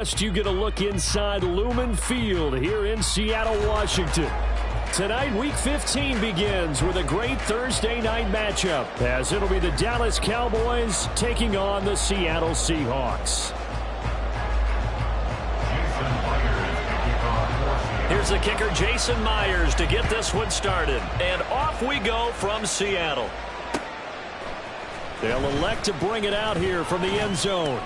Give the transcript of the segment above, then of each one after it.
You get a look inside Lumen Field here in Seattle, Washington. Tonight, Week 15 begins with a great Thursday night matchup, as it'll be the Dallas Cowboys taking on the Seattle Seahawks. Here's the kicker, Jason Myers, to get this one started. And off we go from Seattle. They'll elect to bring it out here from the end zone.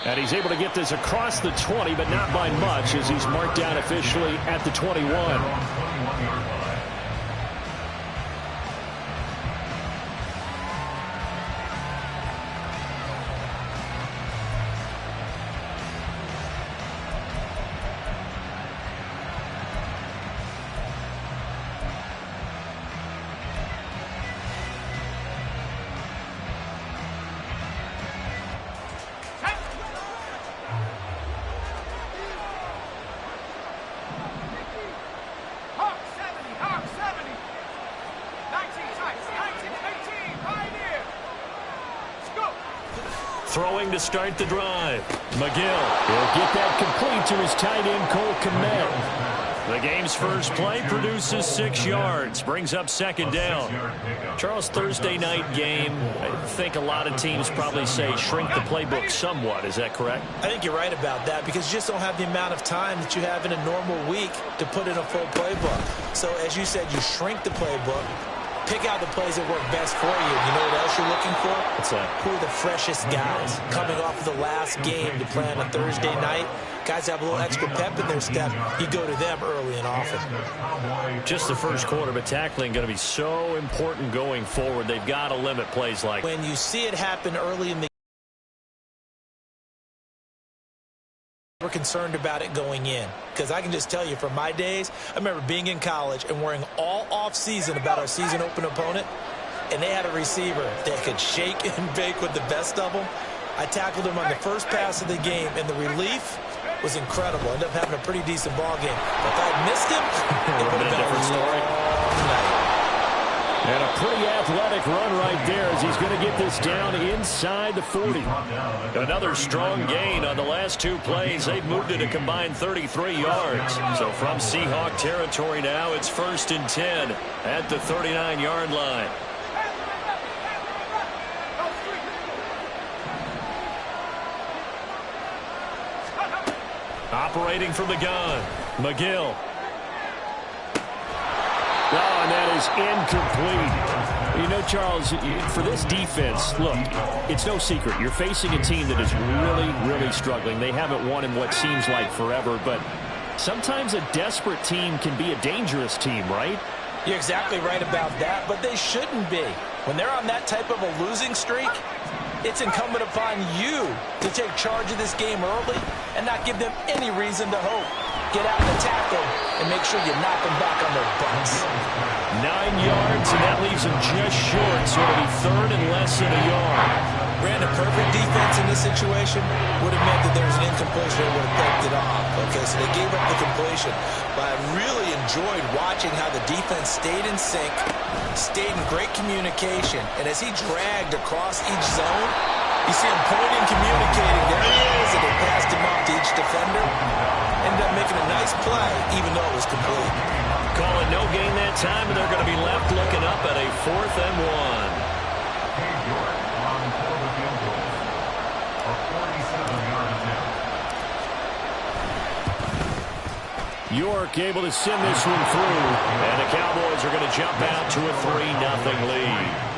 And he's able to get this across the 20, but not by much, as he's marked down officially at the 21. Throwing to start the drive. McGill will get that complete to his tight end, Cole Kmet. The game's first play produces 6 yards, brings up second down. Charles, Thursday night game, I think a lot of teams probably say shrink the playbook somewhat. Is that correct? I think you're right about that, because you just don't have the amount of time that you have in a normal week to put in a full playbook. So as you said, you shrink the playbook. Pick out the plays that work best for you. You know what else you're looking for? What's that? Who are the freshest guys coming off of the last game to play on a Thursday night? Guys have a little extra pep in their step. You go to them early and often. Just the first quarter, but tackling going to be so important going forward. They've got to limit plays like when you see it happen early in the we're concerned about it going in, because I can just tell you from my days, I remember being in college and worrying all off season about our season open opponent, and they had a receiver that could shake and bake with the best of them. I tackled him on the first pass of the game, and the relief was incredible. Ended up having a pretty decent ball game. But if I had missed him, it would have been a different story. And a pretty athletic run right there, as he's going to get this down inside the 40. Another strong gain on the last 2 plays. They've moved it a combined 33 yards. So from Seahawk territory now, it's 1st and 10 at the 39-yard line. Operating from the gun, McGill. Oh, and that is incomplete. You know, Charles, for this defense, look, it's no secret. You're facing a team that is really, really struggling. They haven't won in what seems like forever, but sometimes a desperate team can be a dangerous team, right? You're exactly right about that, but they shouldn't be. When they're on that type of a losing streak, it's incumbent upon you to take charge of this game early and not give them any reason to hope. Get out and attack them and make sure you knock them back on their butts. 9 yards, and that leaves them just short, so it'll be 3rd and less than a yard. Brandon, perfect defense in this situation would have meant that there was an incompletion that would have picked it off. Okay, so they gave up the completion. But I really enjoyed watching how the defense stayed in sync, stayed in great communication, and as he dragged across each zone, you see him pointing, communicating. There he is, and they passed him off to each defender. Ended up making a nice play, even though it was complete. Calling no gain that time, and they're going to be left looking up at a 4th and 1. York able to send this one through, and the Cowboys are going to jump out to a 3-0 lead.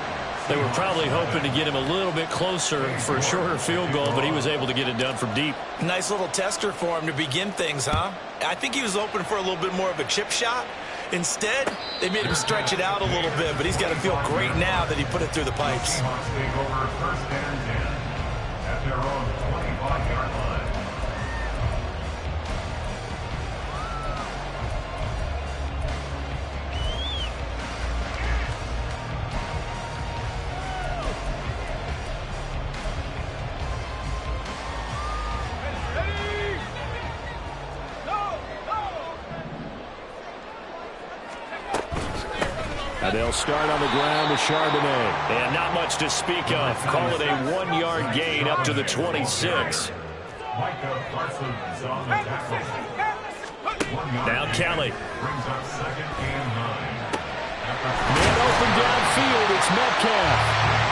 They were probably hoping to get him a little bit closer for a shorter field goal, but he was able to get it done from deep. Nice little tester for him to begin things, huh? I think he was hoping for a little bit more of a chip shot. Instead, they made him stretch it out a little bit, but he's got to feel great now that he put it through the pipes. And they'll start on the ground with Charbonnet. And not much to speak of. Call it a 1-yard gain up to the 26. Now Kelly. Man open downfield, it's Metcalf.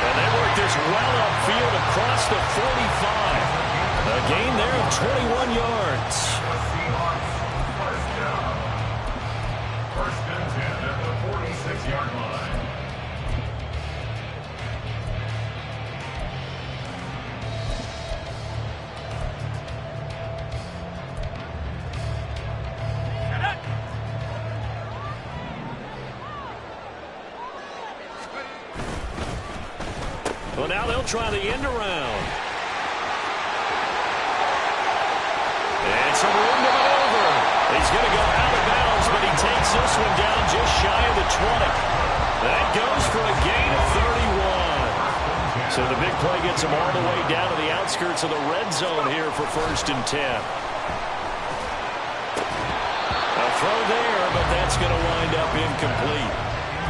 And they work this well upfield across the 45. A gain there of 21 yards. First and 10 at the 46-yard line. Well, now they'll try the end around. And some room to maneuver. He's going to go out of bounds, but he takes this one down just shy of the 20. That goes for a gain of 31. So the big play gets him all the way down to the outskirts of the red zone here for first and 10. A throw there, but that's going to wind up incomplete.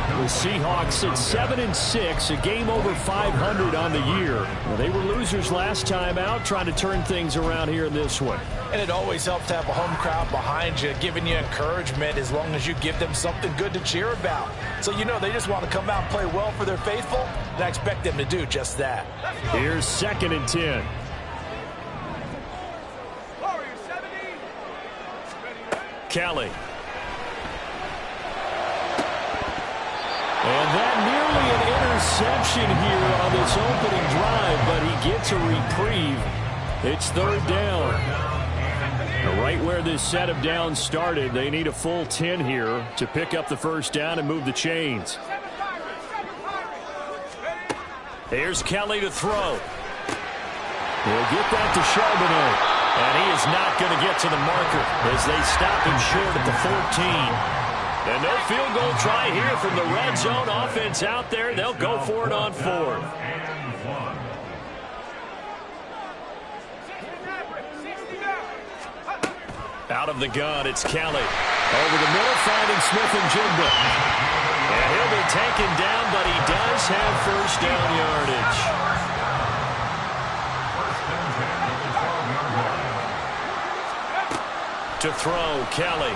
The Seahawks at 7-6, a game over 500 on the year. Well, they were losers last time out, trying to turn things around here in this one. And it always helps to have a home crowd behind you, giving you encouragement as long as you give them something good to cheer about. So you know they just want to come out and play well for their faithful, and I expect them to do just that. Here's second and 10. Kelly. And that nearly an interception here on this opening drive, but he gets a reprieve. It's third down. Right where this set of downs started, they need a full 10 here to pick up the first down and move the chains. Here's Kelly to throw. He'll get that to Charbonnet. And he is not going to get to the marker as they stop him short at the 14. And no field goal try here from the red zone. Offense out there. They'll go for it on fourth. Out of the gun, it's Kelly. Over the middle, finding Smith and Jigba. And he'll be taken down, but he does have first down yardage. To throw, Kelly.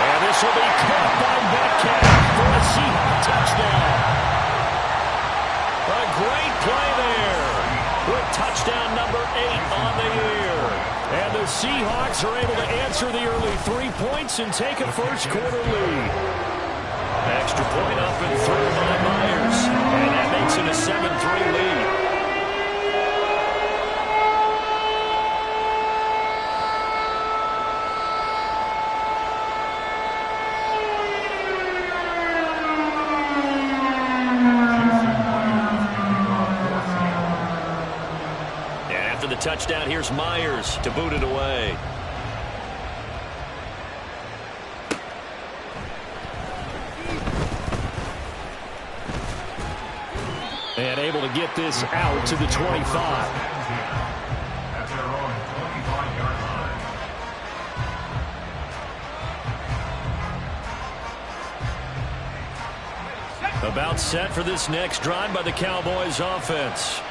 And this will be caught by Metcalf for a Seahawks touchdown. A great play there with touchdown number 8 on the year. And the Seahawks are able to answer the early 3 points and take a first quarter lead. Extra point up and through by Myers. And that makes it a 7-3 lead. Touchdown, here's Myers to boot it away. And able to get this out to the 25. About set for this next drive by the Cowboys offense.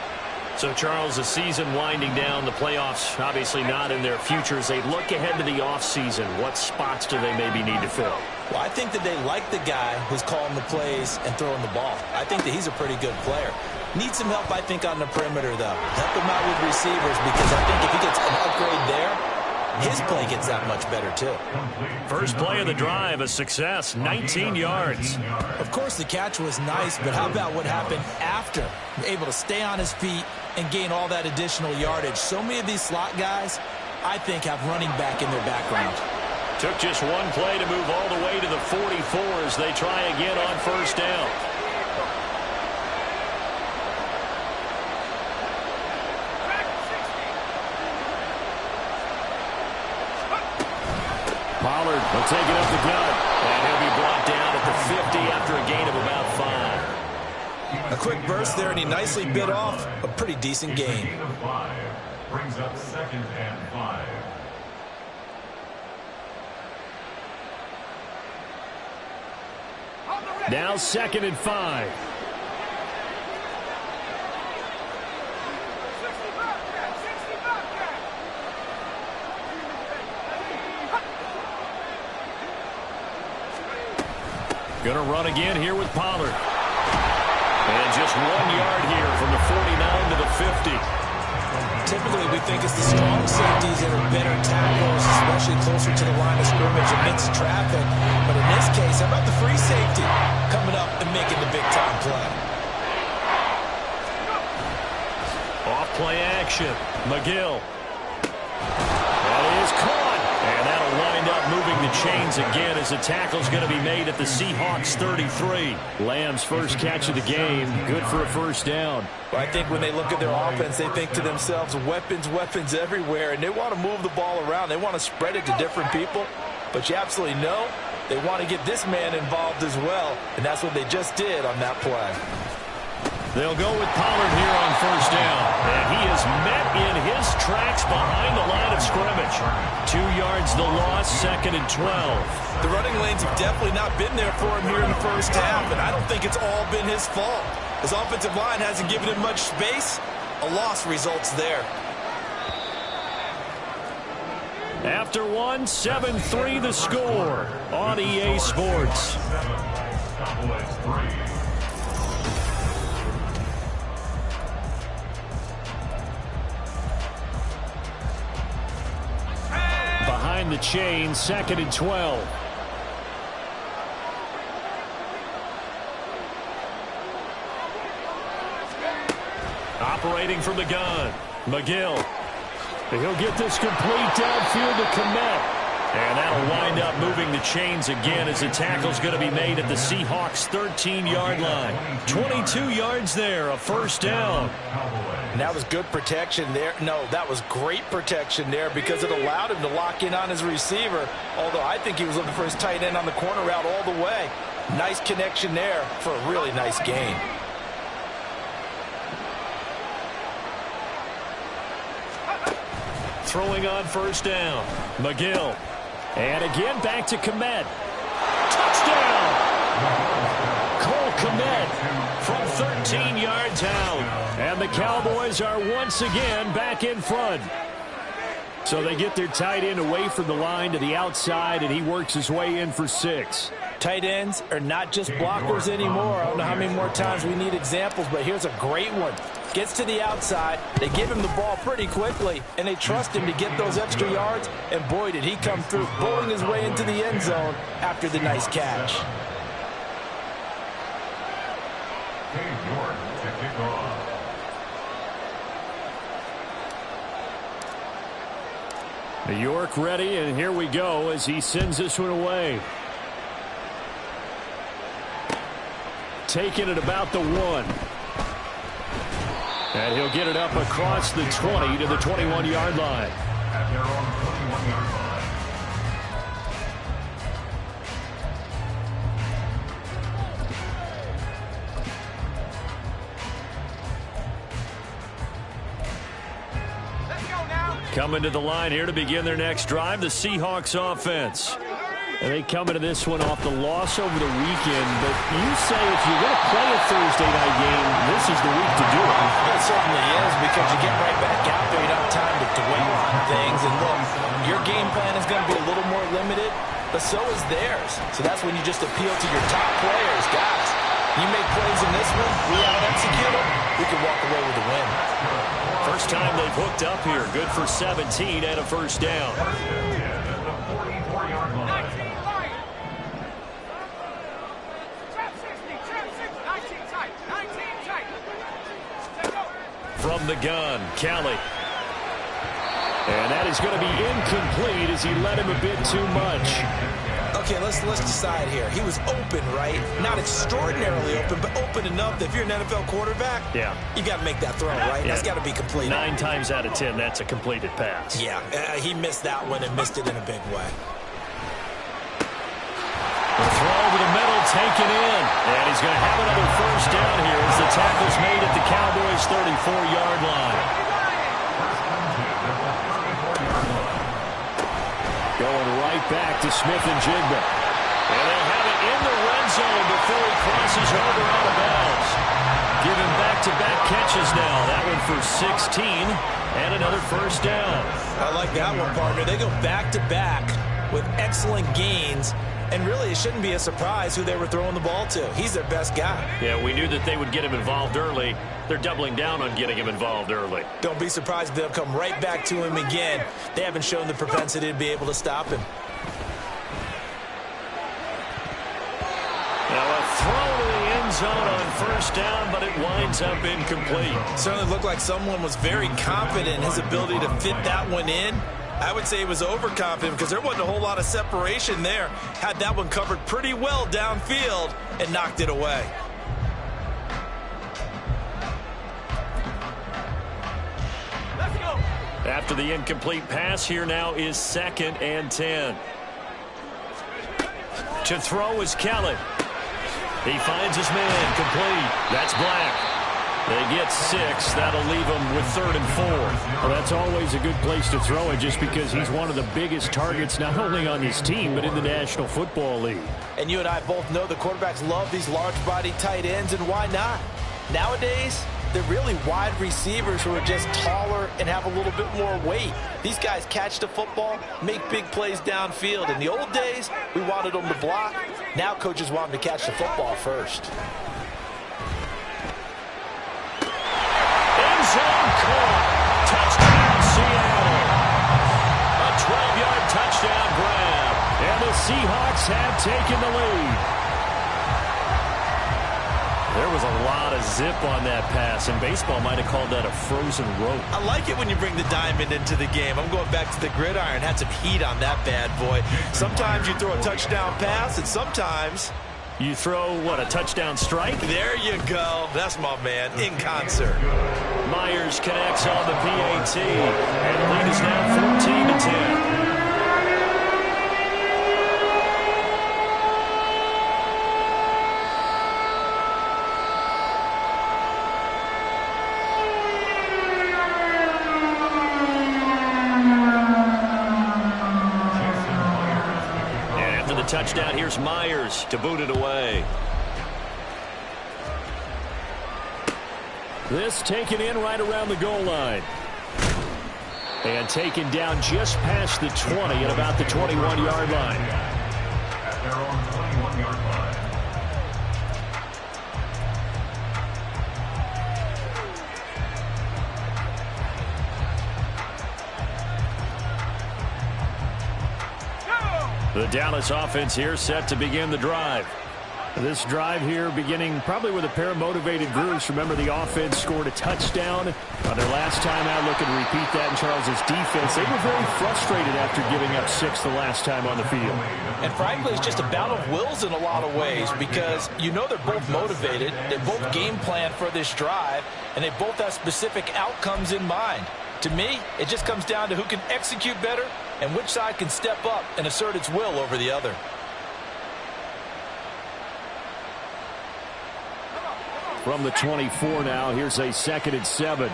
So, Charles, the season winding down, the playoffs obviously not in their future. As they look ahead to the offseason, what spots do they maybe need to fill? Well, I think that they like the guy who's calling the plays and throwing the ball. I think that he's a pretty good player. Needs some help, I think, on the perimeter, though. Help him out with receivers because I think if he gets an upgrade there, his play gets that much better, too. First play of the drive, a success, 19 yards. Of course, the catch was nice, but how about what happened after? Able to stay on his feet and gain all that additional yardage. So many of these slot guys, I think, have running back in their background. Took just one play to move all the way to the 44 as they try again on first down. Pollard will take it up the gut, and he'll be brought down at the 50 after a gain of about 5. A quick burst there, and he nicely bit off a pretty decent gain. Brings up second and 5. Now second and 5. Gonna run again here with Pollard. And just 1 yard here from the 49 to the 50. Typically, we think it's the strong safeties that are better tacklers, especially closer to the line of scrimmage amidst traffic. But in this case, how about the free safety coming up and making the big-time play? Off-play action. McGill. That is caught. And that'll wind up moving the chains again as the tackle's going to be made at the Seahawks 33. Lamb's first catch of the game. Good for a first down. Well, I think when they look at their offense, they think to themselves, weapons, weapons everywhere. And they want to move the ball around. They want to spread it to different people. But you absolutely know they want to get this man involved as well. And that's what they just did on that play. They'll go with Pollard here on first down. And he is met in his tracks behind the line of scrimmage. 2 yards the loss, 2nd and 12. The running lanes have definitely not been there for him here in the first half, and I don't think it's all been his fault. His offensive line hasn't given him much space. A loss results there. After one, 7-3 the score on EA Sports. Cowboys 3. Behind the chain, 2nd and 12. Operating from the gun, McGill. He'll get this complete downfield to Kmet. And that'll wind up moving the chains again as the tackle's going to be made at the Seahawks 13-yard line. 22 yards there, a first down. And that was good protection there. No, that was great protection there because it allowed him to lock in on his receiver. Although I think he was looking for his tight end on the corner route all the way. Nice connection there for a really nice gain. Throwing on first down, McGill. And again back to Kmet. Touchdown! Cole Kmet from 13 yards out. And the Cowboys are once again back in front. So they get their tight end away from the line to the outside, and he works his way in for 6. Tight ends are not just blockers anymore. I don't know how many more times we need examples, but here's a great one. Gets to the outside, they give him the ball pretty quickly, and they trust him to get those extra yards, and boy, did he come through, bowling his way into the end zone after the nice catch. York to kick off. New York ready, and here we go as he sends this one away. Taking it about the 1. And he'll get it up across the 20 to the 21-yard line. At their own 21-yard line. Coming to the line here to begin their next drive, the Seahawks offense. And they come into this one off the loss over the weekend. But you say if you're going to play a Thursday night game, this is the week to do it. It certainly is because you get right back out there. You don't have time to dwell on things. And look, your game plan is going to be a little more limited, but so is theirs. So that's when you just appeal to your top players. Guys, you make plays in this one, we out-execute them, we can walk away with a win. First time they've hooked up here. Good for 17 and a first down. From the gun, Kelly. And that is going to be incomplete as he led him a bit too much. Okay, let's decide here. He was open, right? Not extraordinarily open, but open enough that if you're an NFL quarterback, yeah, you got to make that throw, right? Yeah. That's got to be completed. 9 times out of 10, that's a completed pass. Yeah, he missed that one and missed it in a big way. The throw over the middle, taken in. And he's going to have another first down here as the tackle's made at the Cowboys' 34-yard line. Going right back to Smith and Jigba. And they'll have it in the red zone before he crosses over out of bounds. Giving back-to-back catches now. That one for 16 and another first down. I like that one, partner. They go back-to-back. with excellent gains. And really, it shouldn't be a surprise who they were throwing the ball to. He's their best guy. Yeah, we knew that they would get him involved early. They're doubling down on getting him involved early. Don't be surprised if they'll come right back to him again. They haven't shown the propensity to be able to stop him. Now a throw to the end zone on first down, but it winds up incomplete. Certainly looked like someone was very confident in his ability to fit that one in. I would say he was overconfident because there wasn't a whole lot of separation there. Had that one covered pretty well downfield and knocked it away. Let's go. After the incomplete pass, here now is 2nd and 10. To throw is Kelly. He finds his man, complete. That's Black. They get 6. That'll leave them with 3rd and 4. Well, that's always a good place to throw it just because he's one of the biggest targets not only on his team but in the National Football League. And you and I both know the quarterbacks love these large-body tight ends, and why not? Nowadays, they're really wide receivers who are just taller and have a little bit more weight. These guys catch the football, make big plays downfield. In the old days, we wanted them to block. Now coaches want them to catch the football first. Zone caught. Touchdown, Seattle. A 12-yard touchdown grab. And the Seahawks have taken the lead. There was a lot of zip on that pass, and baseball might have called that a frozen rope. I like it when you bring the diamond into the game. I'm going back to the gridiron. Had some heat on that bad boy. Sometimes you throw a touchdown pass, and sometimes you throw, what, a touchdown strike? There you go. That's my man, in concert. Myers connects on the PAT, and the lead is now 14-10. Touchdown, here's Myers to boot it away. This taken in right around the goal line. And taken down just past the 20 at about the 21-yard line. At their own 21-yard line. The Dallas offense here set to begin the drive. This drive here beginning probably with a pair of motivated groups. Remember, the offense scored a touchdown on their last time out. Looking to repeat that in Charles's defense. They were very frustrated after giving up 6 the last time on the field. And frankly, it's just a battle of wills in a lot of ways because you know they're both motivated. They both game plan for this drive, and they both have specific outcomes in mind. To me, it just comes down to who can execute better and which side can step up and assert its will over the other. From the 24 now, here's a 2nd and 7.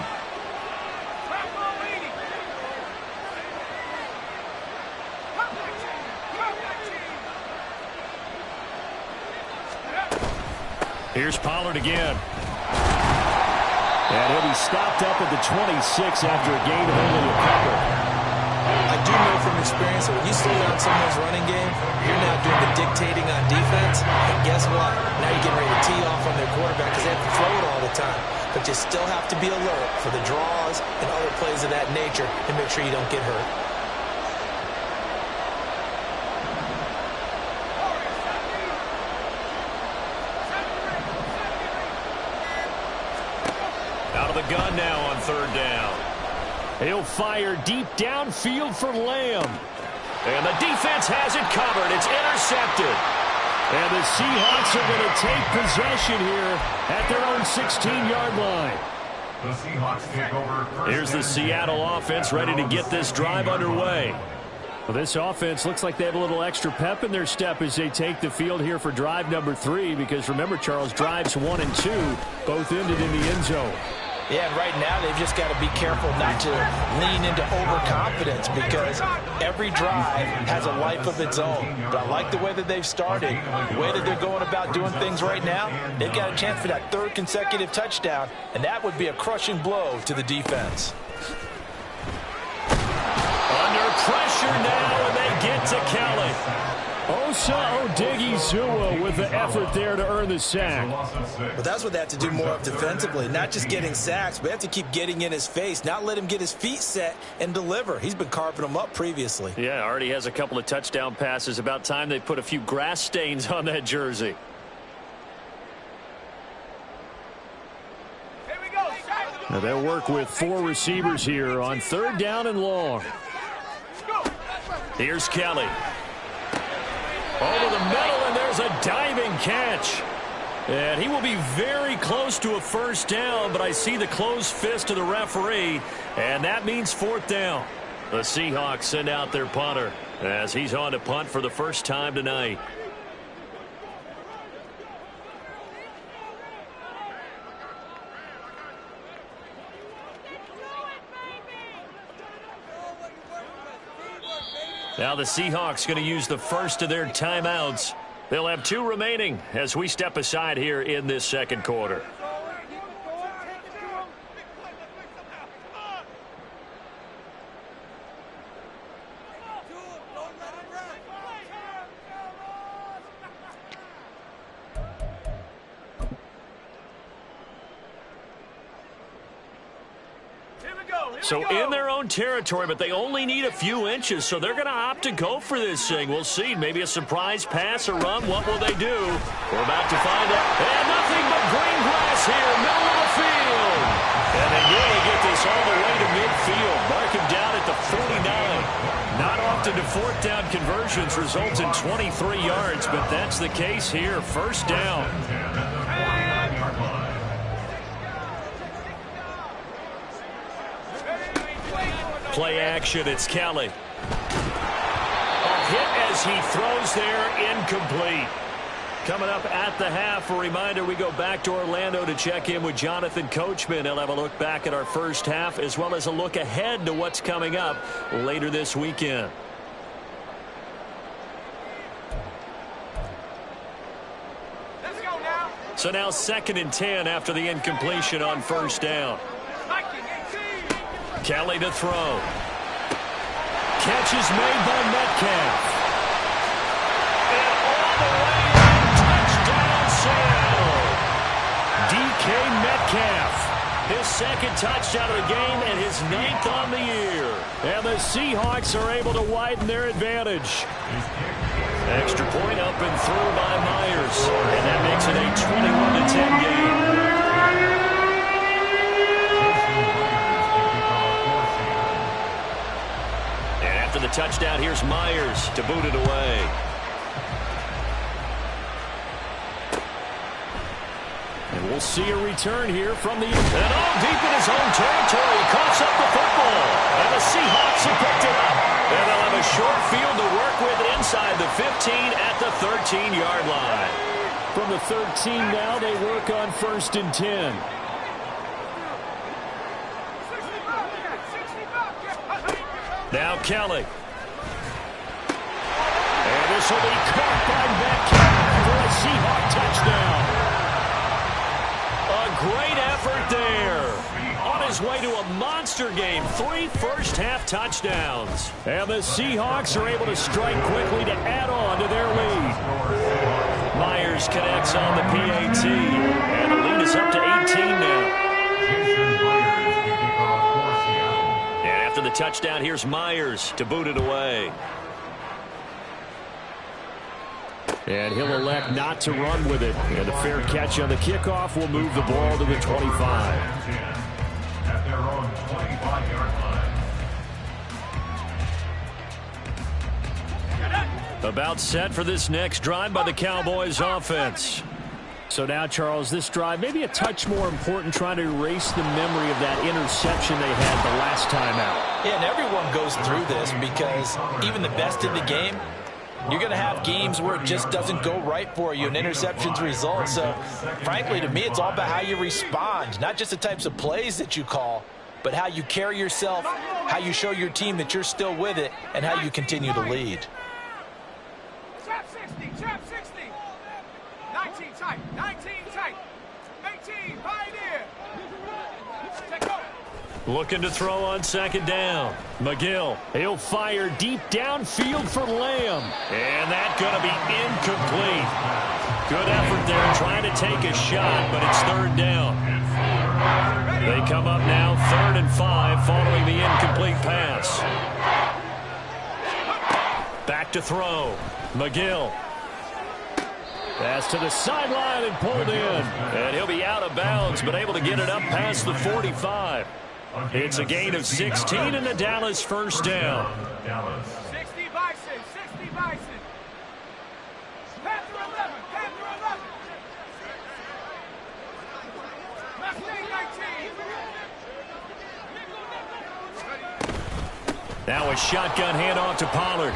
Here's Pollard again. And he'll be stopped up at the 26 after a gain of only a couple. I do know from experience that when you slow down someone's running game, you're now doing the dictating on defense. And guess what? Now you're getting ready to tee off on their quarterback because they have to throw it all the time. But you still have to be alert for the draws and other plays of that nature and make sure you don't get hurt. Out of the gun now on 3rd down. He'll fire deep downfield for Lamb. And the defense has it covered. It's intercepted. And the Seahawks are going to take possession here at their own 16-yard line. The Seahawks take over. Here's the Seattle offense ready to get this drive underway. Well, this offense looks like they have a little extra pep in their step as they take the field here for drive number 3. Because remember, Charles, drives 1 and 2 both ended in the end zone. Yeah, and right now they've just got to be careful not to lean into overconfidence because every drive has a life of its own. But I like the way that they've started, the way that they're going about doing things right now. They've got a chance for that 3rd consecutive touchdown, and that would be a crushing blow to the defense. Under pressure now, and they get to Kelly. Osa Odighizuwa with the effort there to earn the sack. But that's what they have to do more of defensively. Not just getting sacks, but they have to keep getting in his face. Not let him get his feet set and deliver. He's been carving them up previously. Yeah, already has a couple of touchdown passes. About time they put a few grass stains on that jersey. Now they'll work with 4 receivers here on 3rd down and long. Here's Kelly. Over the middle, and there's a diving catch. And he will be very close to a first down, but I see the closed fist of the referee, and that means 4th down. The Seahawks send out their punter as he's on to punt for the first time tonight. Now the Seahawks going to use the first of their timeouts. They'll have 2 remaining as we step aside here in this second quarter. So in their own territory, but they only need a few inches, so they're going to opt to go for this thing. We'll see. Maybe a surprise pass or run. What will they do? We're about to find out. And nothing but green grass here, middle of the field. And they nearly get this all the way to midfield. Mark him down at the 49. Not often do 4th down conversions result in 23 yards, but that's the case here. First down. Play action, it's Kelly. A hit as he throws there, incomplete. Coming up at the half, a reminder, we go back to Orlando to check in with Jonathan Coachman. He'll have a look back at our first half as well as a look ahead to what's coming up later this weekend. Let's go now. So now 2nd and 10 after the incompletion on first down. Kelly to throw. Catch is made by Metcalf. And all the way touchdown sail. DK Metcalf. His 2nd touchdown of the game and his 9th on the year. And the Seahawks are able to widen their advantage. Extra point up and through by Myers. And that makes it a 21-10 game. The touchdown, here's Myers to boot it away. And we'll see a return here from the... And all deep in his own territory, coughs up the football. And the Seahawks have picked it up. And they'll have a short field to work with inside the 15 at the 13-yard line. From the 13 now, they work on 1st and 10. Now Kelly. And this will be caught by Metcalf for a Seahawk touchdown. A great effort there. On his way to a monster game. 3 first-half touchdowns. And the Seahawks are able to strike quickly to add on to their lead. Myers connects on the PAT. And the lead is up to 18 now. After the touchdown, here's Myers to boot it away. And he'll elect not to run with it. And a fair catch on the kickoff will move the ball to the 25. At their own 25-yard line. About set for this next drive by the Cowboys offense. So now, Charles, this drive maybe a touch more important, trying to erase the memory of that interception they had the last time out. Yeah, and everyone goes through this because even the best in the game, you're going to have games where it just doesn't go right for you and interceptions result. So, frankly, to me, it's all about how you respond, not just the types of plays that you call, but how you carry yourself, how you show your team that you're still with it, and how you continue to lead. Trap 60, trap 60. 19 tight, 19 tight. 18, right here. Take over. Looking to throw on second down. McGill. He'll fire deep downfield for Lamb. And that's going to be incomplete. Good effort there trying to take a shot, but it's third down. They come up now 3rd and 5 following the incomplete pass. Back to throw. McGill. Pass to the sideline and pulled in. And he'll be out of bounds, but able to get it up past the 45. It's a gain of 16 and the Dallas first down. 60 Bison, 60 Bison. Panther 11, Panther 11. Mustang 19. Now a shotgun handoff to Pollard.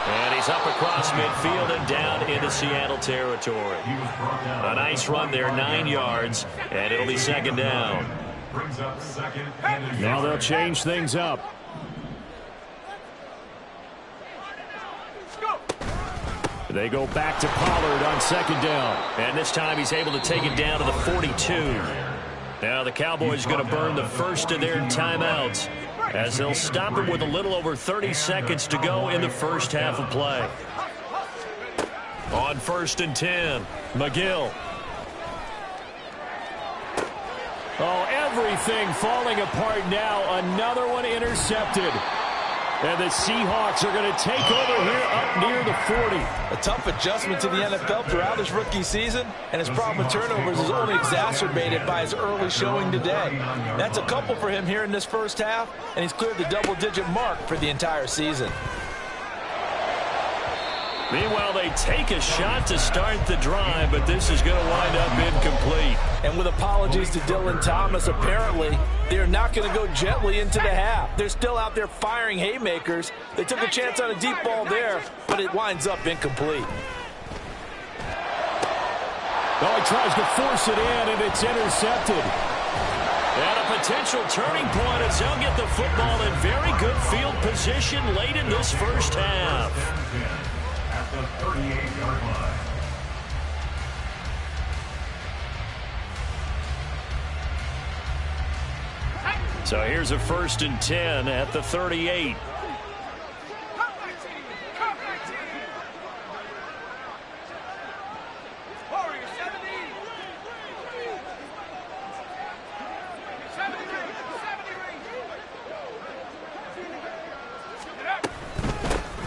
And he's up across midfield and down into Seattle territory. A nice run there, 9 yards, and it'll be second down. Now they'll change things up. They go back to Pollard on second down. And this time he's able to take it down to the 42. Now the Cowboys are going to burn the first of their timeouts as they'll stop it with a little over 30 seconds to go in the first half of play. On 1st and 10, McGill. Oh, everything falling apart now. Another one intercepted. And the Seahawks are going to take over here up near the 40. A tough adjustment to the NFL throughout his rookie season, and his problem with turnovers is only exacerbated by his early showing today. That's a couple for him here in this first half, and he's cleared the double-digit mark for the entire season. Meanwhile, they take a shot to start the drive, but this is going to wind up incomplete. And with apologies to Dylan Thomas, apparently they're not going to go gently into the half. They're still out there firing haymakers. They took a chance on a deep ball there, but it winds up incomplete. Oh, he tries to force it in, and it's intercepted. And a potential turning point as they'll get the football in very good field position late in this first half. At the 38-yard line. So here's a 1st and 10 at the 38.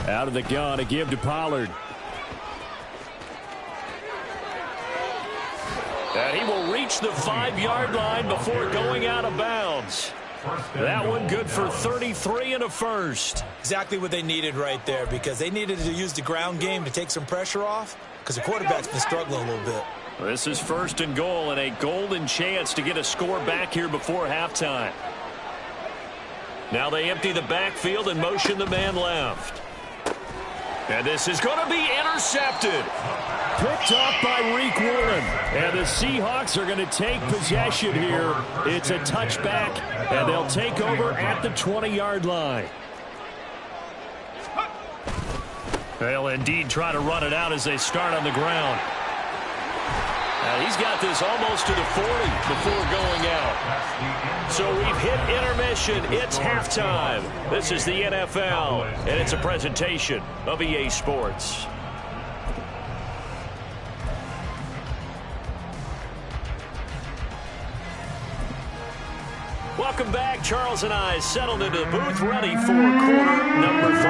Out of the gun to give to Pollard. And he will reach the 5-yard line before going out of bounds. That one good for 33 and a first. Exactly what they needed right there, because they needed to use the ground game to take some pressure off, because the quarterback's been struggling a little bit. This is 1st and goal and a golden chance to get a score back here before halftime. Now they empty the backfield and motion the man left. And this is going to be intercepted. Picked off by Reek Woolen. And the Seahawks are going to take possession here. It's a touchback, and they'll take over at the 20-yard line. They'll indeed try to run it out as they start on the ground. He's got this almost to the 40 before going out. So we've hit intermission. It's halftime. This is the NFL, and it's a presentation of EA Sports. Welcome back. Charles and I settled into the booth, ready for quarter number 3.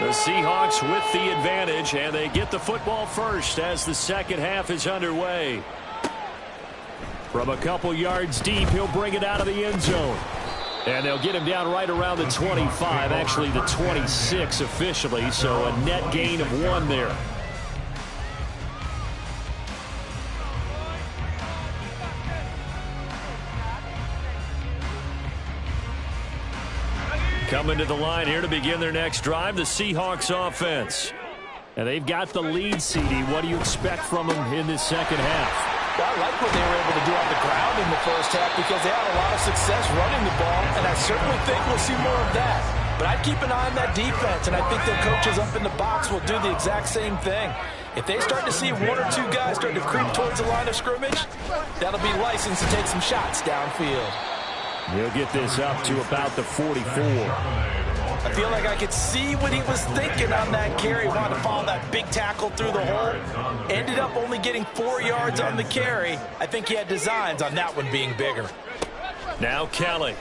The Seahawks with the advantage, and they get the football first as the second half is underway. From a couple yards deep, he'll bring it out of the end zone. And they'll get him down right around the 25, actually the 26 officially, so a net gain of 1 there. Coming to the line here to begin their next drive, the Seahawks offense. And they've got the lead, CD. What do you expect from them in this second half? Well, I like what they were able to do on the ground in the first half, because they had a lot of success running the ball, and I certainly think we'll see more of that. But I'd keep an eye on that defense, and I think their coaches up in the box will do the exact same thing. If they start to see one or two guys start to creep towards the line of scrimmage, that'll be license to take some shots downfield. He'll get this up to about the 44. I feel like I could see what he was thinking on that carry. Wanted to follow that big tackle through the hole. Ended up only getting 4 yards on the carry. I think he had designs on that one being bigger. Now Kelly.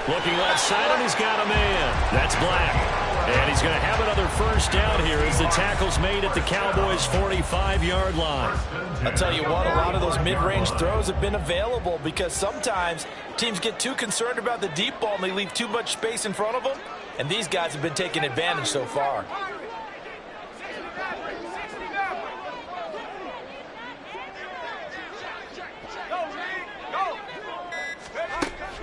Looking left side, and he's got a man. That's Black. And he's going to have another first down here as the tackle's made at the Cowboys' 45-yard line. I'll tell you what, a lot of those mid-range throws have been available because sometimes teams get too concerned about the deep ball and they leave too much space in front of them. And these guys have been taking advantage so far.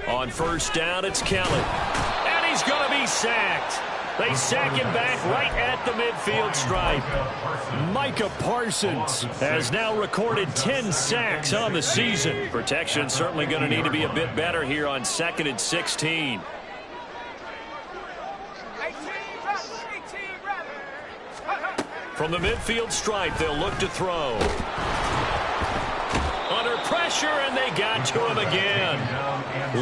On first down, it's Kelly. And he's going to be sacked. They sack him back right at the midfield stripe. Micah Parsons has now recorded 10 sacks on the season. Protection certainly going to need to be a bit better here on 2nd and 16. From the midfield stripe, they'll look to throw. Under pressure, and they got to him again.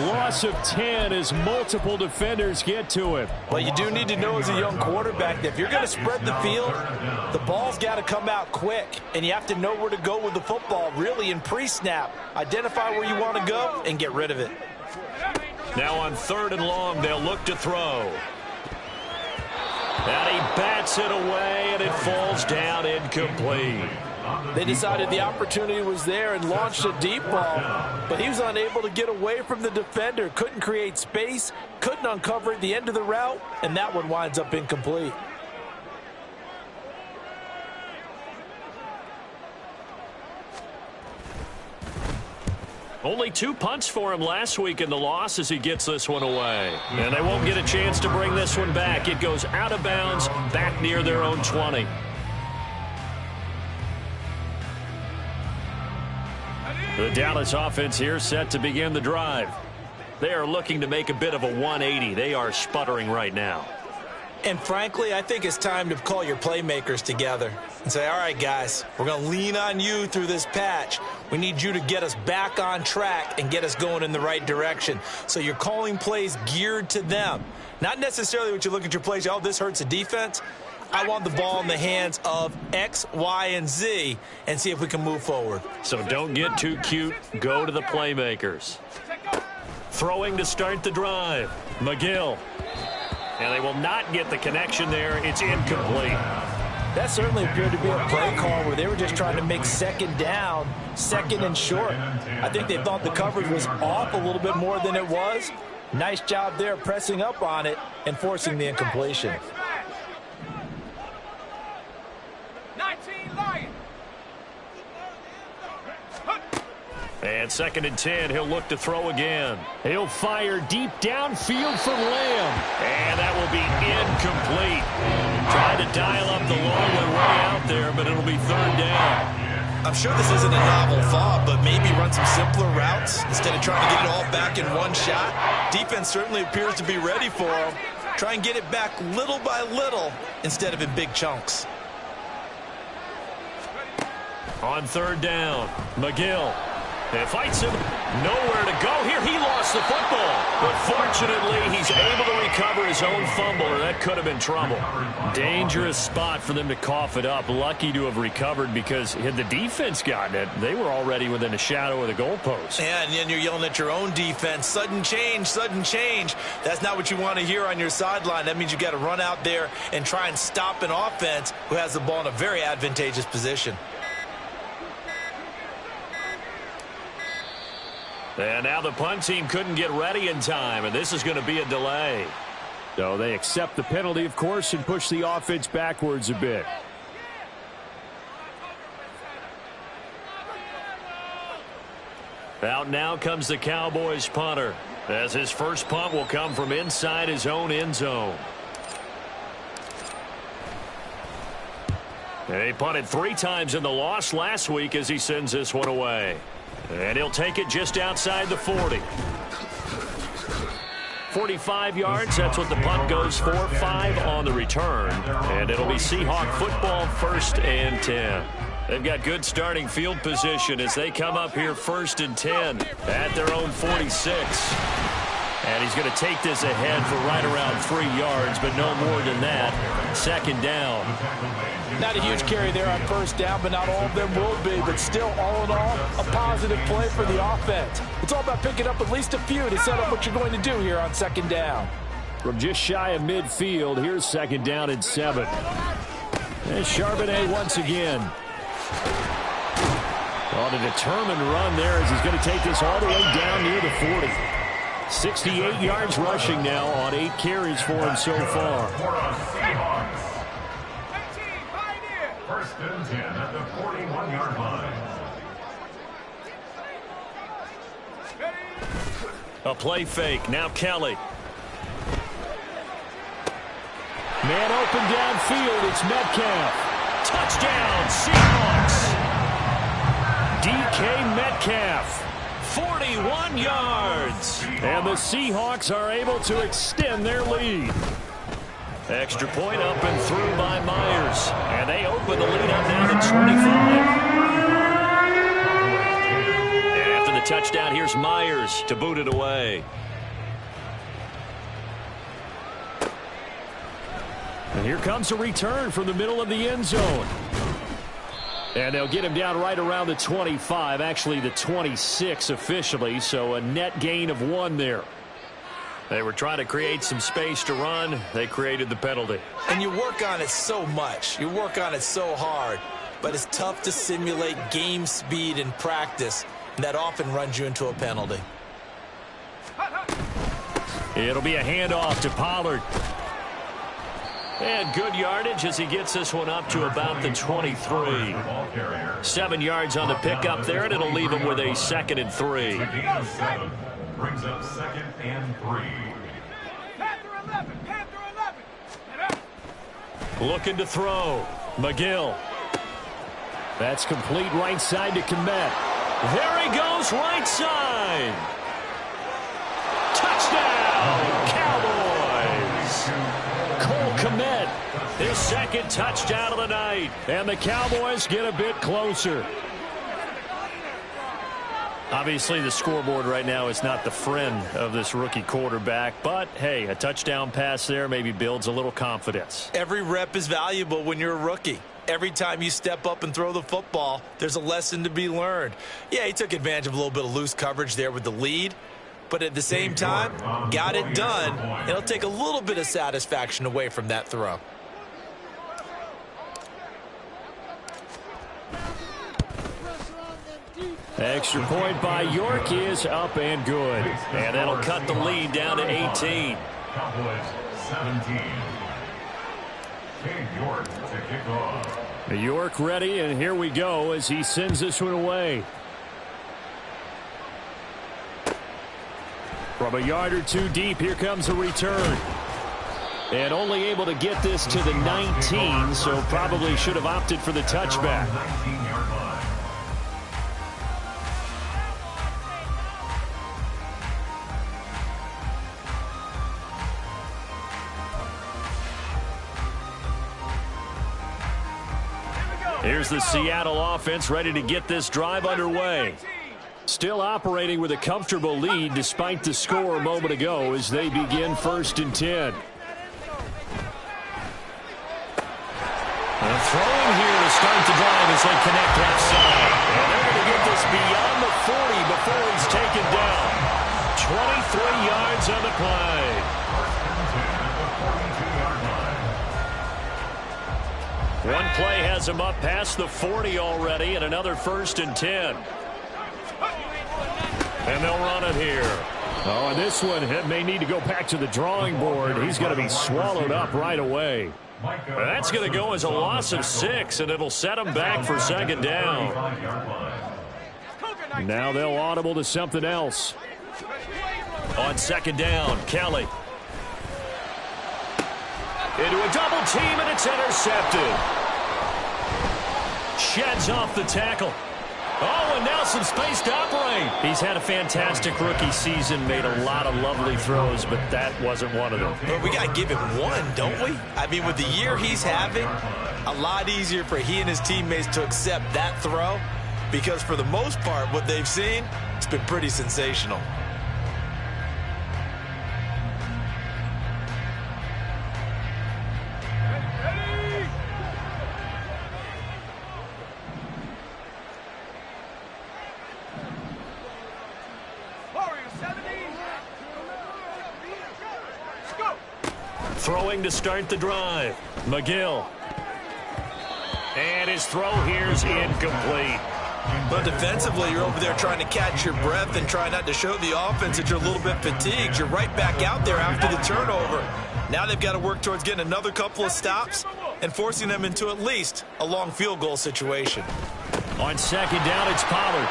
Loss of 10 as multiple defenders get to him. Well, you do need to know as a young quarterback that if you're going to spread the field, the ball's got to come out quick. And you have to know where to go with the football, really, in pre-snap. Identify where you want to go and get rid of it. Now on 3rd and long, they'll look to throw. And he bats it away, and it falls down incomplete. They decided the opportunity was there and launched a deep ball, but he was unable to get away from the defender, couldn't create space, couldn't uncover at the end of the route, and that one winds up incomplete. Only 2 punts for him last week in the loss as he gets this one away. And they won't get a chance to bring this one back. It goes out of bounds, back near their own 20. The Dallas offense here set to begin the drive. They are looking to make a bit of a 180. They are sputtering right now. And frankly, I think it's time to call your playmakers together and say, all right, guys, we're going to lean on you through this patch. We need you to get us back on track and get us going in the right direction. So you're calling plays geared to them. Not necessarily what you look at your plays, oh, this hurts the defense. I want the ball in the hands of X, Y, and Z and see if we can move forward. So don't get too cute. Go to the playmakers. Throwing to start the drive. McGill. And they will not get the connection there. It's incomplete. That certainly appeared to be a play call where they were just trying to make 2nd down, 2nd and short. I think they thought the coverage was off a little bit more than it was. Nice job there pressing up on it and forcing the incompletion. 19 Lions. And 2nd and 10, he'll look to throw again. He'll fire deep downfield from Lamb. And that will be incomplete. Trying to dial up the long one way out there, but it'll be 3rd down. I'm sure this isn't a novel thought, but maybe run some simpler routes instead of trying to get it all back in one shot. Defense certainly appears to be ready for him. Try and get it back little by little instead of in big chunks. On 3rd down, McGill. And fights him. Nowhere to go here. He lost the football. But fortunately, he's able to recover his own fumble, or that could have been trouble. Dangerous spot for them to cough it up. Lucky to have recovered because had the defense gotten it, they were already within a shadow of the goalpost. And then you're yelling at your own defense. Sudden change, sudden change. That's not what you want to hear on your sideline. That means you got to run out there and try and stop an offense who has the ball in a very advantageous position. And now the punt team couldn't get ready in time, and this is going to be a delay. So they accept the penalty, of course, and push the offense backwards a bit. Out now comes the Cowboys punter, as his first punt will come from inside his own end zone. He punted 3 times in the loss last week as he sends this one away. And he'll take it just outside the 40. 45 yards, that's what the punt goes for. 5 on the return. And it'll be Seahawk football, 1st and 10. They've got good starting field position as they come up here 1st and 10 at their own 46. And he's going to take this ahead for right around 3 yards, but no more than that. 2nd down. Not a huge carry there on 1st down, but not all of them will be. But still, all in all, a positive play for the offense. It's all about picking up at least a few to set up what you're going to do here on 2nd down. From just shy of midfield, here's 2nd down and 7. And Charbonnet once again. On a determined run there as he's going to take this all the way down near the 40. 68 yards rushing now on 8 carries for him so far. 1st and 10 at the 41-yard line. A play fake. Now Kelly. Man open downfield. It's Metcalf. Touchdown, Seahawks. DK Metcalf. 41 yards. And the Seahawks are able to extend their lead. Extra point up and through by Myers. And they open the lead up now to 25. And after the touchdown, here's Myers to boot it away. And here comes a return from the middle of the end zone. And they'll get him down right around the 25, actually the 26 officially, so a net gain of 1 there. They were trying to create some space to run. They created the penalty. And you work on it so much. You work on it so hard. But it's tough to simulate game speed in practice. And that often runs you into a penalty. It'll be a handoff to Pollard. And good yardage as he gets this one up to about the 23. 7 yards on the pickup there, and it'll leave him with a 2nd and 3. Brings up 2nd and 3. Looking to throw. McGill. That's complete right side to Komet. There he goes, right side. Touchdown, Cowboys. Cole Komet, his 2nd touchdown of the night. And the Cowboys get a bit closer. Obviously, the scoreboard right now is not the friend of this rookie quarterback. But, hey, a touchdown pass there maybe builds a little confidence. Every rep is valuable when you're a rookie. Every time you step up and throw the football, there's a lesson to be learned. Yeah, he took advantage of a little bit of loose coverage there with the lead. But at the same time, got it done. It'll take a little bit of satisfaction away from that throw. Extra point by York is up and good. And that'll cut the lead down to 18. Cowboys 17. King York to kick off. York ready, and here we go as he sends this one away. From a yard or 2 deep, here comes a return. And only able to get this to the 19, so probably should have opted for the touchback. 19-yard line. Here's the Seattle offense ready to get this drive underway. Still operating with a comfortable lead despite the score a moment ago as they begin 1st and 10. And throwing here to start the drive as they connect left side. And they're going to get this beyond the 40 before he's taken down. 23 yards on the play. One play has him up past the 40 already, and another 1st and 10. And they'll run it here. Oh, and this one may need to go back to the drawing board. He's going to be swallowed up right away. That's going to go as a loss of 6, and it'll set him back for 2nd down. Now they'll audible to something else. On 2nd down, Kelly. Into a double team, and it's intercepted. Sheds off the tackle. Oh, and now some space to operate. He's had a fantastic rookie season, made a lot of lovely throws, but that wasn't one of them. But we got to give him one, don't we? I mean, with the year he's having, a lot easier for he and his teammates to accept that throw, because for the most part, what they've seen, it's been pretty sensational. Throwing to start the drive. McGill. And his throw here's incomplete. But defensively, you're over there trying to catch your breath and try not to show the offense that you're a little bit fatigued. You're right back out there after the turnover. Now they've got to work towards getting another couple of stops and forcing them into at least a long field goal situation. On second down, it's Pollard.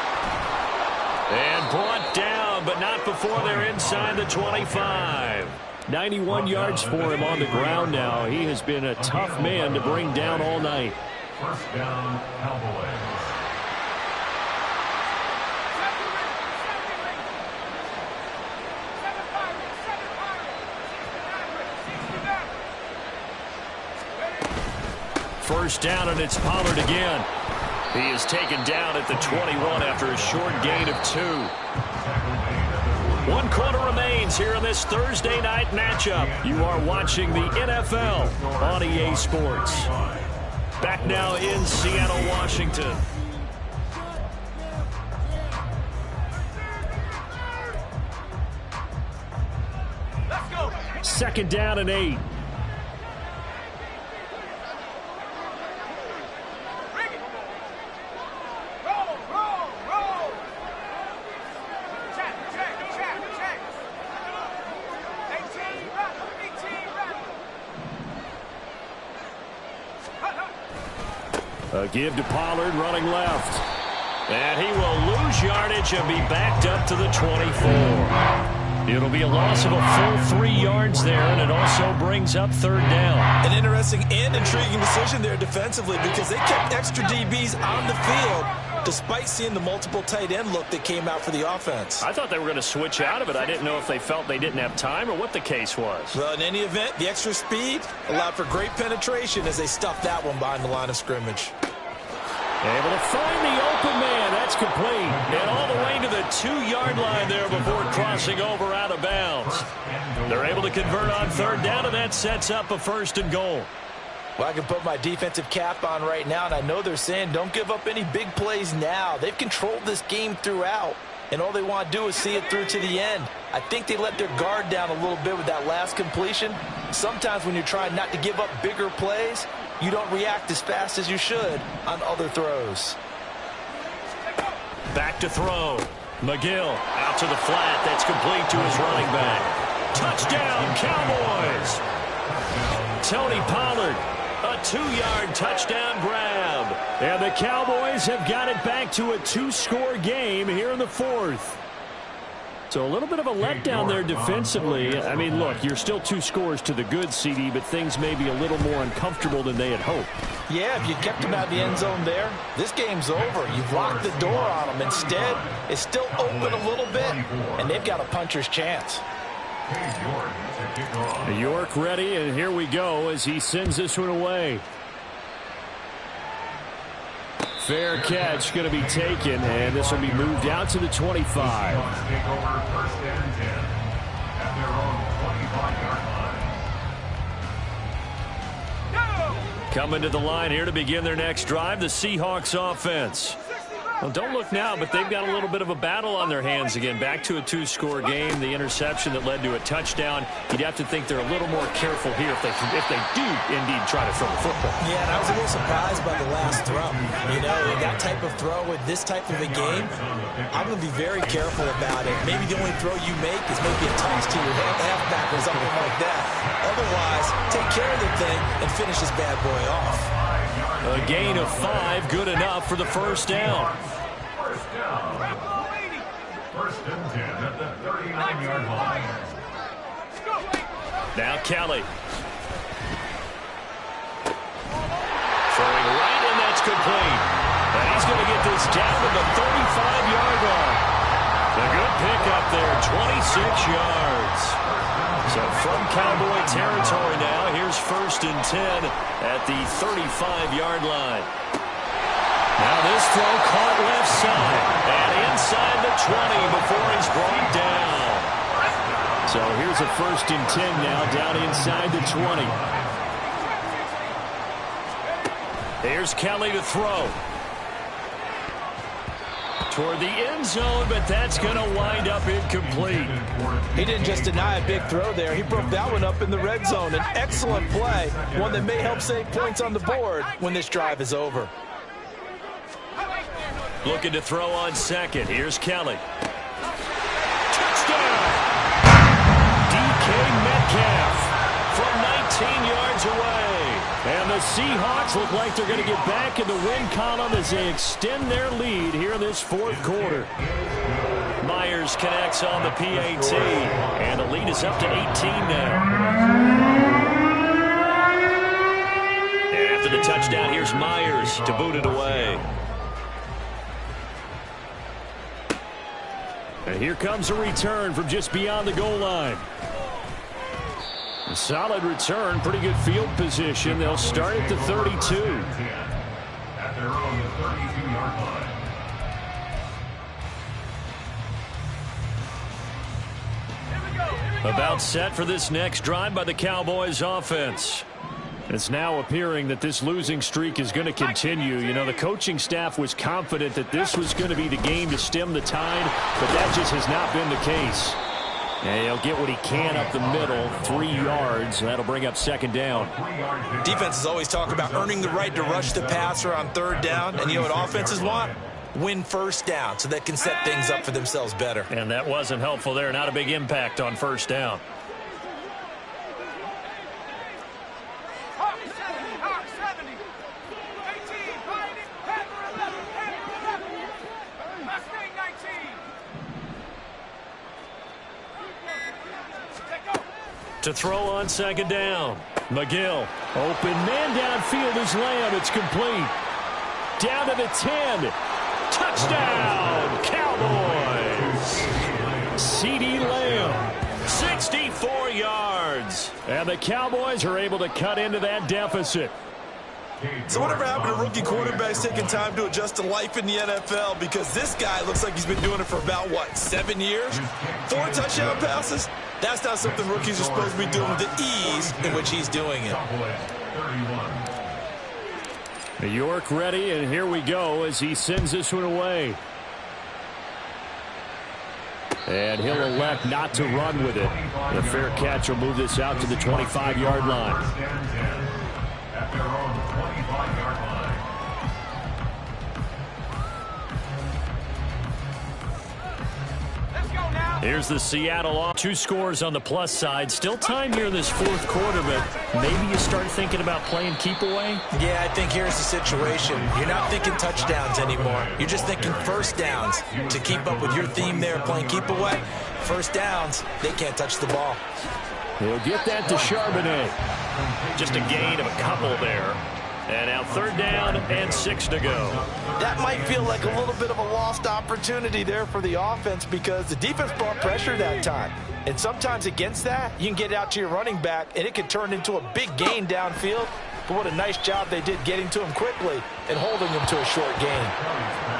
And brought down, but not before they're inside the 25. 91 yards for him on the ground now. He has been a tough man to bring down all night. First down, Cowboys. First down, and it's Pollard again. He is taken down at the 21 after a short gain of 2. 1 quarter remains here in this Thursday night matchup. You are watching the NFL on EA Sports. Back now in Seattle, Washington. Let's go. Second down and 8. A give to Pollard running left. And he will lose yardage and be backed up to the 24. It'll be a loss of a full 3 yards there, and it also brings up third down. An interesting and intriguing decision there defensively, because they kept extra DBs on the field despite seeing the multiple tight end look that came out for the offense. I thought they were going to switch out of it. I didn't know if they felt they didn't have time or what the case was. Well, in any event, the extra speed allowed for great penetration as they stuffed that one behind the line of scrimmage. Able to find the open man. That's complete. And all the way to the 2-yard line there before crossing over out of bounds. They're able to convert on third down, and that sets up a 1st and goal. Well, I can put my defensive cap on right now, and I know they're saying don't give up any big plays now. They've controlled this game throughout, and all they want to do is see it through to the end. I think they let their guard down a little bit with that last completion. Sometimes when you're trying not to give up bigger plays, you don't react as fast as you should on other throws. Back to throw. McGill out to the flat. That's complete to his running back. Touchdown, Cowboys. Tony Pollard, a 2-yard touchdown grab. And the Cowboys have got it back to a 2-score game here in the 4th. So a little bit of a letdown there defensively. I mean, look, you're still 2 scores to the good, CD, but things may be a little more uncomfortable than they had hoped. Yeah, if you kept them out of the end zone there, this game's over. You've locked the door on them. Instead, it's still open a little bit, and they've got a puncher's chance. York ready, and here we go as he sends this one away. Fair catch going to be taken, and this will be moved out to the 25. Take over 1st and 10 at their own 25-yard line. Coming to the line here to begin their next drive, the Seahawks offense. Well, don't look now, but they've got a little bit of a battle on their hands again. Back to a 2-score game. The interception that led to a touchdown. You'd have to think they're a little more careful here if they do indeed try to throw the football. Yeah, and I was a little surprised by the last throw. You know, that type of throw with this type of a game, I'm going to be very careful about it. Maybe the only throw you make is maybe a toss to your halfback or something like that. Otherwise, take care of the thing and finish this bad boy off. A gain of 5, good enough for the 1st down. First down. 1st and 10 at the 39-yard line. Now Kelly. Throwing right, and that's complete. And he's going to get this is down to the 35-yard line. A good pickup there, 26 yards. So from Cowboy territory now, here's 1st and 10 at the 35-yard line. Now this throw caught left side and inside the 20 before he's brought down. So here's a 1st and 10 now down inside the 20. Here's Kelly to throw. Toward the end zone, but that's going to wind up incomplete. He didn't just deny a big throw there. He broke that one up in the red zone. An excellent play, one that may help save points on the board when this drive is over. Looking to throw on 2nd. Here's Kelly. Touchdown! DK Metcalf from 19 yards away. And the Seahawks look like they're going to get back in the win column as they extend their lead here in this 4th quarter. Myers connects on the PAT, and the lead is up to 18 now. And after the touchdown, here's Myers to boot it away. And here comes a return from just beyond the goal line. A solid return, pretty good field position. They'll start at the 32. At their own 32-yard line. About set for this next drive by the Cowboys offense. It's now appearing that this losing streak is going to continue. You know, the coaching staff was confident that this was going to be the game to stem the tide, but that just has not been the case. And he'll get what he can up the middle, 3 yards, and that'll bring up 2nd down. Defenses always talk about earning the right to rush the passer on 3rd down, and you know what offenses want? Win 1st down so they can set things up for themselves better. And that wasn't helpful there. Not a big impact on 1st down. To throw on 2nd down. McGill. Open man downfield is Lamb. It's complete. Down to the 10. Touchdown, Cowboys. CeeDee Lamb. 64 yards. And the Cowboys are able to cut into that deficit. So whatever happened to rookie quarterbacks taking time to adjust to life in the NFL? Because this guy looks like he's been doing it for about, 7 years? 4 touchdown passes? That's not something rookies are supposed to be doing with the ease in which he's doing it. New York ready, and here we go as he sends this one away. And he'll elect not to run with it. The fair catch will move this out to the 25-yard line. At their own 25-yard line. Here's the Seattle off. 2 scores on the plus side. Still time here in this 4th quarter, but maybe you start thinking about playing keep away? Yeah, I think here's the situation. You're not thinking touchdowns anymore. You're just thinking 1st downs. To keep up with your theme there, playing keep away, 1st downs, they can't touch the ball. He'll get that to Charbonnet. Just a gain of a couple there. And now 3rd down and 6 to go. That might feel like a little bit of a lost opportunity there for the offense because the defense brought pressure that time. And sometimes against that, you can get out to your running back, and it can turn into a big gain downfield. But what a nice job they did getting to him quickly and holding him to a short gain.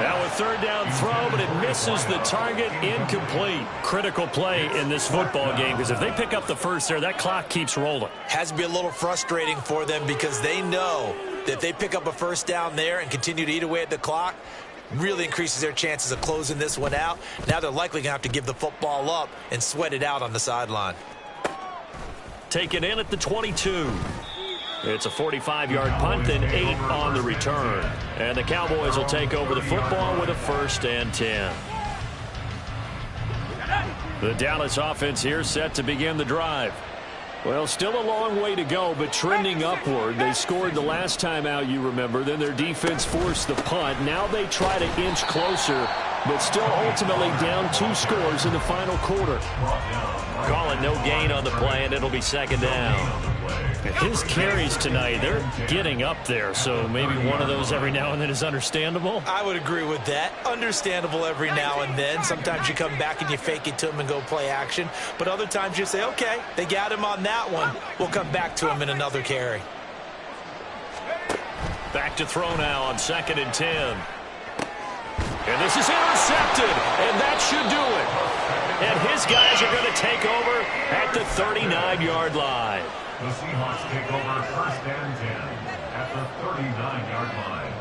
Now a 3rd down throw, but it misses the target. Incomplete. Critical play in this football game because if they pick up the first there, that clock keeps rolling. Has to be a little frustrating for them because they know that if they pick up a 1st down there and continue to eat away at the clock, really increases their chances of closing this one out. Now they're likely going to have to give the football up and sweat it out on the sideline. Taken in at the 22. It's a 45-yard punt, then 8 on the return. And the Cowboys will take over the football with a 1st and 10. The Dallas offense here set to begin the drive. Well, still a long way to go, but trending upward. They scored the last time out, you remember. Then their defense forced the punt. Now they try to inch closer but still ultimately down 2 scores in the final quarter. Call it no gain on the play, and it'll be second down. His carries tonight, they're getting up there, so maybe one of those every now and then is understandable. I would agree with that. Understandable every now and then. Sometimes you come back and you fake it to him and go play action. But other times you say, okay, they got him on that one. We'll come back to him in another carry. Back to throw now on 2nd and 10. And this is intercepted, and that should do it. And his guys are going to take over at the 39-yard line. The Seahawks take over 1st and 10 at the 39-yard line.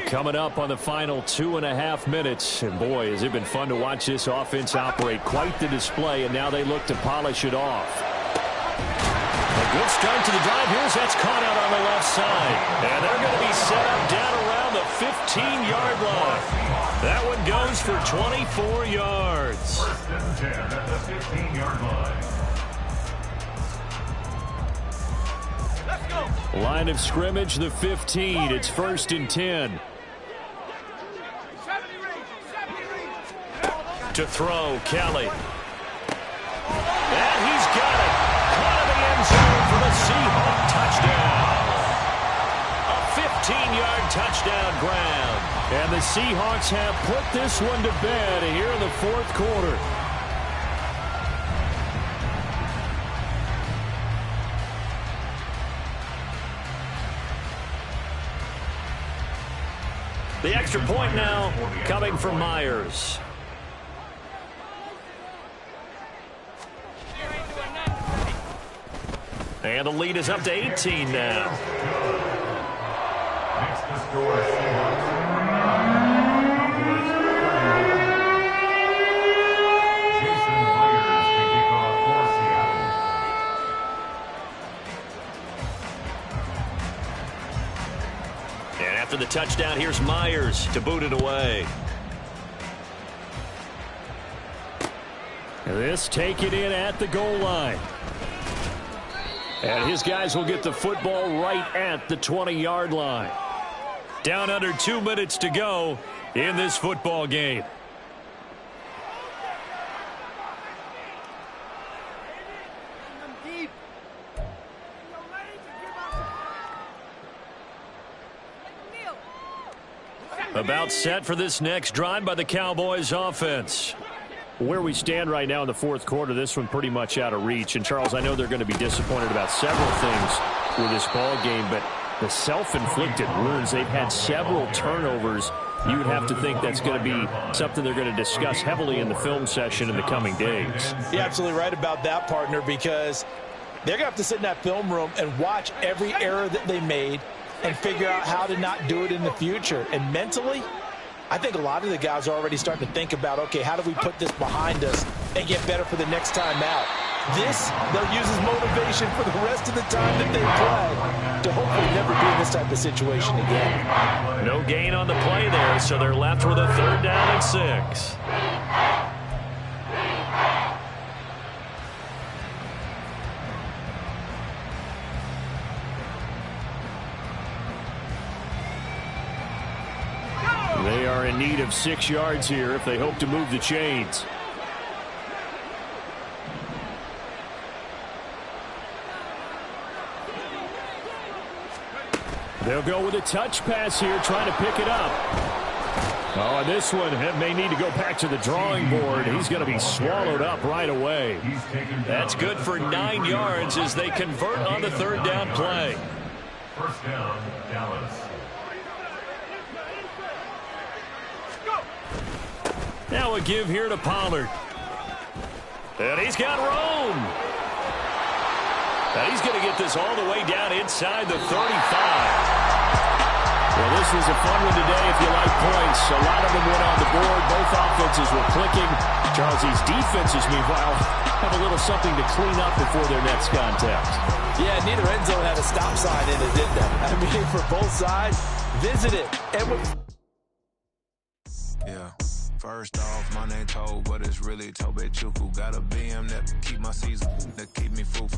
Coming up on the final 2.5 minutes. And boy, has it been fun to watch this offense operate. Quite the display, and now they look to polish it off. A good start to the drive. Here's that's caught out on the left side. And they're going to be set up down around the 15-yard line. That one goes for 24 yards. 1st and 10 at the 15-yard line. Line of scrimmage, the 15. It's 1st and 10. To throw, Kelly. And he's got it. Out of the end zone for the Seahawk touchdown. A 15-yard touchdown grab. And the Seahawks have put this one to bed here in the 4th quarter. The extra point now coming from Myers. And the lead is up to 18 now. Next to score, Seahawks. Jason Myers to kick off for Seattle. And after the touchdown, here's Myers to boot it away. This take it in at the goal line. And his guys will get the football right at the 20-yard line. Down under 2 minutes to go in this football game. About set for this next drive by the Cowboys offense. Where we stand right now in the 4th quarter, this one pretty much out of reach. And, Charles, I know they're going to be disappointed about several things with this ball game, but the self-inflicted wounds, they've had several turnovers. You would have to think that's going to be something they're going to discuss heavily in the film session in the coming days. You're absolutely right about that, partner, because they're going to have to sit in that film room and watch every error that they made and figure out how to not do it in the future. And mentally, I think a lot of the guys are already starting to think about, okay, how do we put this behind us and get better for the next time out? This, they'll use as motivation for the rest of the time that they play to hopefully never be in this type of situation again. No gain on the play there, so they're left with a 3rd down and 6. They are in need of 6 yards here if they hope to move the chains. They'll go with a touch pass here, trying to pick it up. Oh, and this one may need to go back to the drawing board. He's going to be swallowed up right away. That's good for 9 yards as they convert on the 3rd down play. 1st down, Dallas. Now a give here to Pollard. And he's got room. And he's going to get this all the way down inside the 35. Well, this was a fun one today if you like points. A lot of them went on the board. Both offenses were clicking. Charles, these defenses, meanwhile, have a little something to clean up before their next contact. Yeah, neither end zone had a stop sign in it, did they? I mean, for both sides, visit it. And yeah. First off, my name Toad, but it's really Tobe Chuku. Got a BM that keep my season, that keep me fruitful.